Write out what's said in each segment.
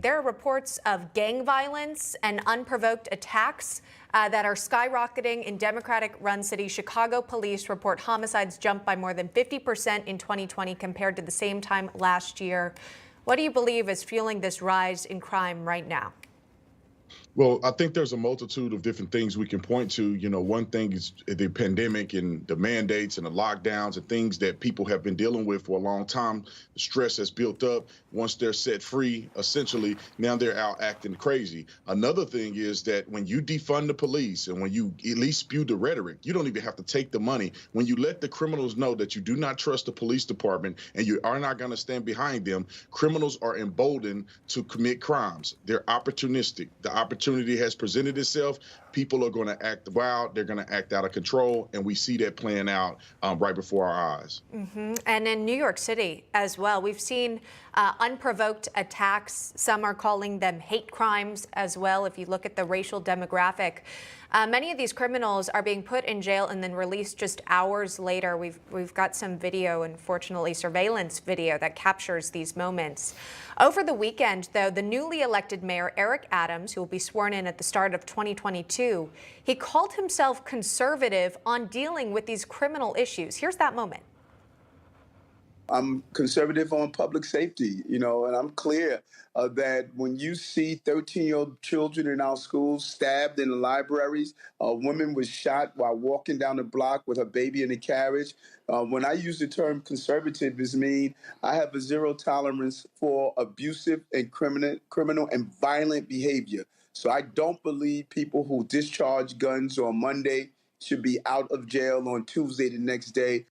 there are reports of gang violence and unprovoked attacks that are skyrocketing in Democratic-run cities. Chicago police report homicides jumped by more than 50% in 2020 compared to the same time last year. What do you believe is fueling this rise in crime right now? Well, I think there's a multitude of different things we can point to. You know, one thing is the pandemic and the mandates and the lockdowns and things that people have been dealing with for a long time. The stress has built up. Once they're set free, essentially, now they're out acting crazy. Another thing is that when you defund the police and when you at least spew the rhetoric, you don't even have to take the money. When you let the criminals know that you do not trust the police department and you are not going to stand behind them, criminals are emboldened to commit crimes. They're opportunistic. The opportunity has presented itself. People are going to act wild. They're going to act out of control. And we see that playing out right before our eyes. And in New York City as well, we've seen unprovoked attacks. Some are calling them hate crimes as well. If you look at the racial demographic, many of these criminals are being put in jail and then released just hours later. We've got some video, unfortunately, surveillance video that captures these moments. Over the weekend, though, the newly elected mayor, Eric Adams, who will be sworn in at the start of 2022, he called himself conservative on dealing with these criminal issues. Here's that moment. I'm conservative on public safety, and I'm clear that when you see 13-year-old children in our schools stabbed in the libraries, a woman was shot while walking down the block with her baby in a carriage. When I use the term conservative, it means I have a zero tolerance for abusive and criminal and violent behavior. So I don't believe people who discharge guns on Monday should be out of jail on Tuesday the next day.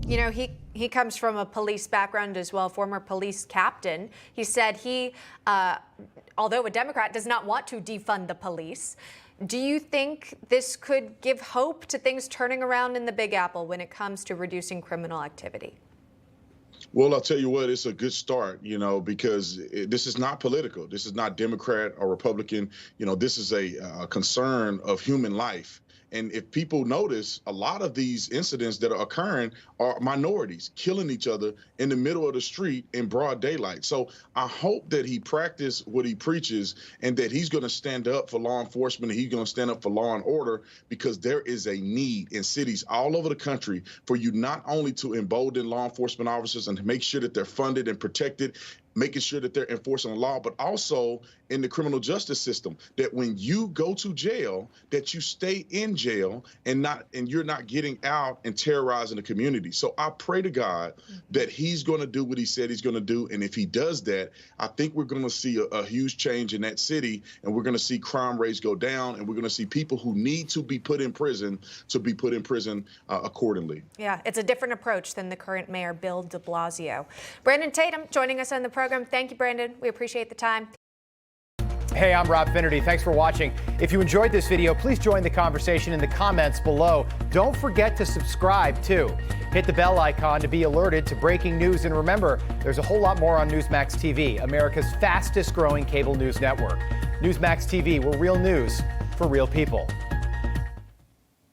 You know, he comes from a police background as well, former police captain. He said he, although a Democrat, does not want to defund the police. Do you think this could give hope to things turning around in the Big Apple when it comes to reducing criminal activity? Well, I'll tell you what, it's a good start, because this is not political. This is not Democrat or Republican. This is a concern of human life. And if people notice, a lot of these incidents that are occurring are minorities killing each other in the middle of the street in broad daylight. So I hope that he practices what he preaches and that he's going to stand up for law enforcement and he's going to stand up for law and order, because there is a need in cities all over the country for you not only to embolden law enforcement officers and to make sure that they're funded and protected, making sure that they're enforcing the law, but also in the criminal justice system, that when you go to jail, that you stay in jail and you're not getting out and terrorizing the community. So I pray to God that he's going to do what he said he's going to do. And if he does that, I think we're going to see a huge change in that city, and we're going to see crime rates go down, and we're going to see people who need to be put in prison to be put in prison accordingly. Yeah, it's a different approach than the current mayor, Bill de Blasio. Brandon Tatum joining us on the program. Thank you, Brandon. We appreciate the time. Hey, I'm Rob Finnerty. Thanks for watching. If you enjoyed this video, please join the conversation in the comments below. Don't forget to subscribe, too. Hit the bell icon to be alerted to breaking news. And remember, there's a whole lot more on Newsmax TV, America's fastest growing cable news network. Newsmax TV, where real news for real people.